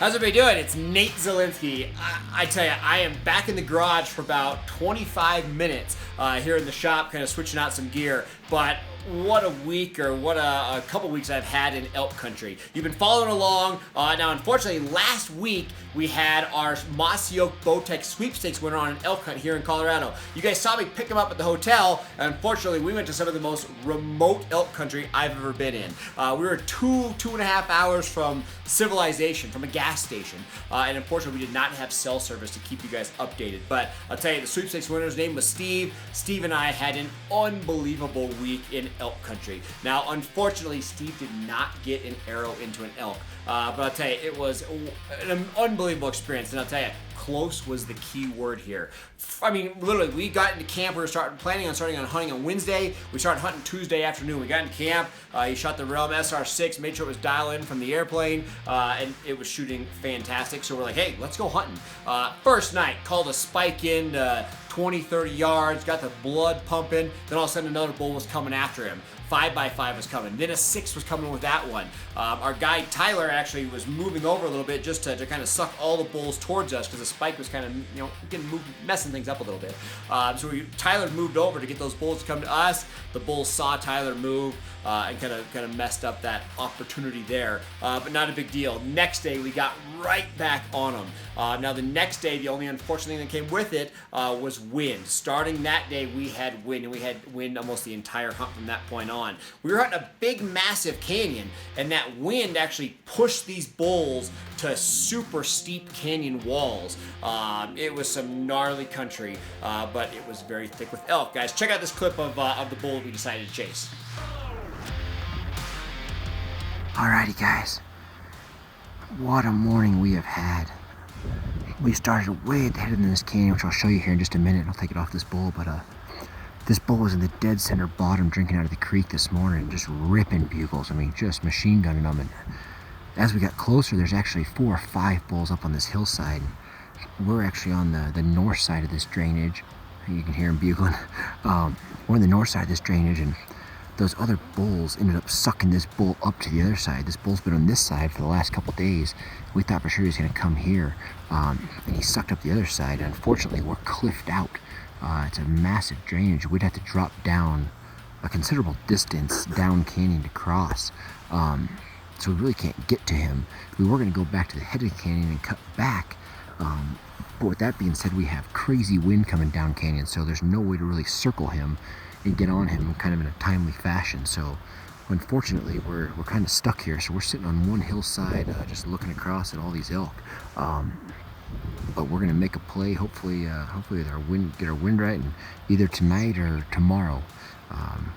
How's everybody doing? It's Nate Zelinsky. I tell you, I am back in the garage for about 25 minutes here in the shop, kind of switching out some gear. But what a week, or what a couple weeks I've had in elk country. You've been following along. Now, unfortunately, last week we had our Mossy Oak Bowtech Sweepstakes went on an elk hunt here in Colorado. You guys saw me pick them up at the hotel. Unfortunately, we went to some of the most remote elk country I've ever been in. We were two and a half hours from civilization, from a gas station. And unfortunately, we did not have cell service to keep you guys updated. But I'll tell you, the Sweepstakes winner's name was Steve. Steve and I had an unbelievable week in elk country. Now, unfortunately, Steve did not get an arrow into an elk. But I'll tell you, it was an unbelievable experience. And I'll tell you, close was the key word here. I mean, literally, we got into camp. We were planning on starting on hunting on Wednesday. We started hunting Tuesday afternoon. We got into camp. He shot the Realm SR6, made sure it was dialed in from the airplane, and it was shooting fantastic. So we're like, hey, let's go hunting. First night, called a spike in 20, 30 yards, got the blood pumping. Then all of a sudden, another bull was coming after him. 5x5 was coming. Then a 6 was coming with that one. Our guy Tyler actually was moving over a little bit just to kind of suck all the bulls towards us, because the spike was kind of messing things up a little bit. Tyler moved over to get those bulls to come to us. The bulls saw Tyler move and kind of messed up that opportunity there. But not a big deal. Next day we got right back on them. Now the next day, the only unfortunate thing that came with it was wind. Starting that day, we had wind, and we had wind almost the entire hunt from that point on. We were hunting a big, massive canyon, and that wind actually pushed these bulls to super steep canyon walls. It was some gnarly country, but it was very thick with elk. Guys, check out this clip of the bull we decided to chase. Alrighty guys, what a morning we have had. We started way ahead in this canyon, which I'll show you here in just a minute. I'll take it off this bull, but this bull was in the dead center bottom drinking out of the creek this morning, just ripping bugles. I mean, just machine gunning them. And as we got closer, there's actually 4 or 5 bulls up on this hillside. We're actually on the north side of this drainage. You can hear them bugling. We're on the north side of this drainage, and those other bulls ended up sucking this bull up to the other side. This bull's been on this side for the last couple days. We thought for sure he was going to come here, and he sucked up the other side. Unfortunately, we're cliffed out. It's a massive drainage. We'd have to drop down a considerable distance down canyon to cross. So we really can't get to him. We were going to go back to the head of the canyon and cut back. But with that being said, we have crazy wind coming down canyon, so there's no way to really circle him and get on him kind of in a timely fashion. So unfortunately, we're kind of stuck here. So we're sitting on one hillside, just looking across at all these elk. But we're gonna make a play. Hopefully get our wind right, and either tonight or tomorrow,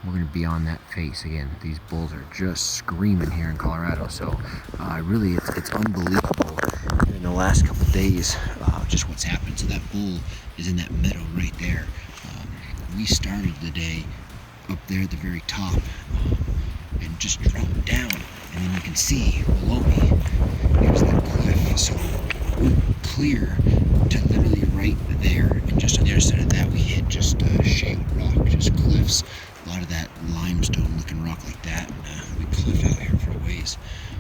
we're gonna be on that face again. These bulls are just screaming here in Colorado. So really, it's unbelievable in the last couple days, just what's happened. So that bull is in that meadow right there. We started the day up there at the very top, and just dropped down, and then you can see below me, there's that cliff. So we were clear to literally right there, and just on the other side of that we hit just shale rock, just cliffs, a lot of that limestone looking rock like that, and we cliff out here for a ways.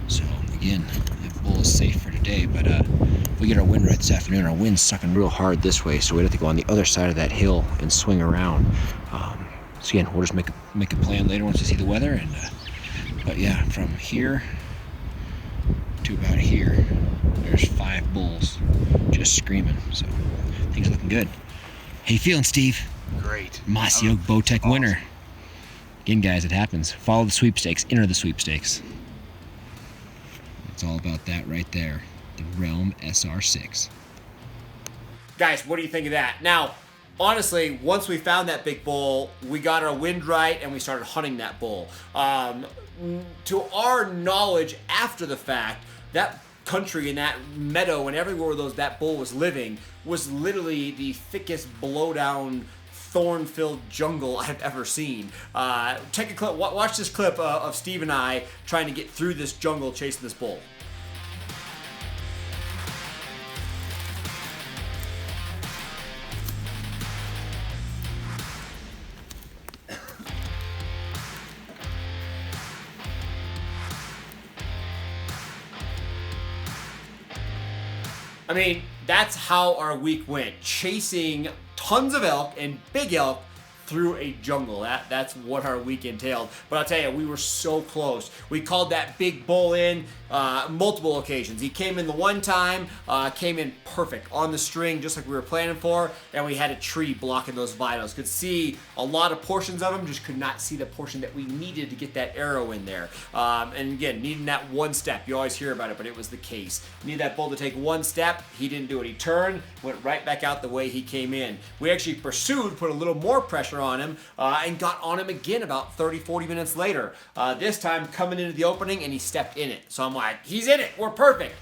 So again, the bull is safe for today, but if we get our wind right this afternoon, our wind's sucking real hard this way, so we'd have to go on the other side of that hill and swing around. So again, we'll just make a plan later once we see the weather. And but yeah, from here to about here, there's 5 bulls just screaming. So things are looking good. How you feeling, Steve? Great. Mossy Oak Bowtech awesome winner. Again, guys, it happens. Follow the sweepstakes. Enter the sweepstakes. It's all about that right there. The Realm SR6. Guys, what do you think of that? Now, honestly, once we found that big bull, we got our wind right and we started hunting that bull. To our knowledge, after the fact, that country and that meadow and everywhere that bull was living was literally the thickest blowdown, thorn-filled jungle I've ever seen. Take a clip. Watch this clip of Steve and I trying to get through this jungle chasing this bull. I mean, that's how our week went. Chasing tons of elk and big elk through a jungle. That's what our week entailed. But I'll tell you, we were so close. We called that big bull in multiple occasions. He came in the one time, came in perfect on the string, just like we were planning for, and we had a tree blocking those vitals. Could see a lot of portions of him, just could not see the portion that we needed to get that arrow in there. And again, needing that one step. You always hear about it, but it was the case. Needed that bull to take one step. He didn't do it. He turned, went right back out the way he came in. We actually pursued, put a little more pressure on him, and got on him again about 30-40 minutes later. This time coming into the opening, and he stepped in it. So I'm like, he's in it, we're perfect.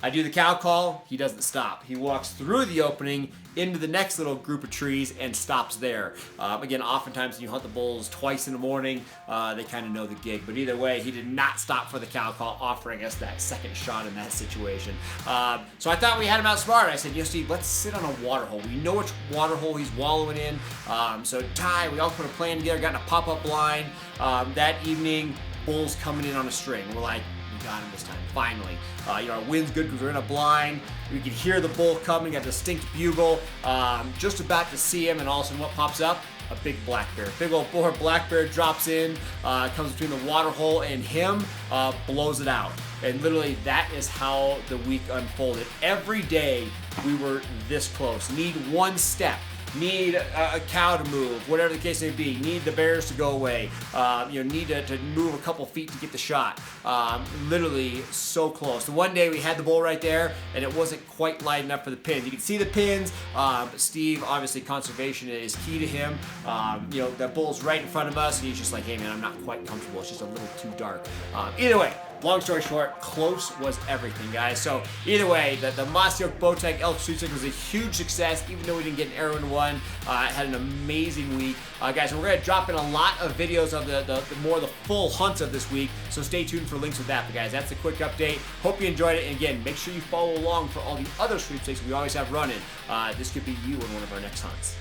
I do the cow call, he doesn't stop. He walks through the opening into the next little group of trees and stops there. Again, oftentimes when you hunt the bulls twice in the morning, they kind of know the gig. But either way, he did not stop for the cow call, offering us that second shot in that situation. So I thought we had him outsmarted. I said, Steve, let's sit on a water hole. We know which water hole he's wallowing in. So Ty, we all put a plan together, got in a pop-up blind. That evening, bulls coming in on a string. We're like, we got him this time, finally. Our wind's good because we're in a blind. We can hear the bull coming, got a distinct bugle. Just about to see him, and all of a sudden what pops up? A big black bear. Big old black bear drops in, comes between the water hole and him, blows it out. And literally that is how the week unfolded. Every day we were this close. Need one step. Need a cow to move, whatever the case may be. Need the bears to go away. Need to move a couple feet to get the shot. Literally so close. The one day we had the bull right there, and it wasn't quite light enough for the pins. You can see the pins. Steve, obviously, conservation is key to him. The bull's right in front of us, and he's just like, hey man, I'm not quite comfortable. It's just a little too dark. Either way. Long story short, close was everything, guys. So either way, the Mossy Oak Bowtech Elk Sweepstakes was a huge success, even though we didn't get an arrow in one. Had an amazing week. Guys, we're going to drop in a lot of videos of the full hunts of this week, so stay tuned for links with that. But guys, that's a quick update. Hope you enjoyed it. And again, make sure you follow along for all the other sweepstakes we always have running. This could be you in one of our next hunts.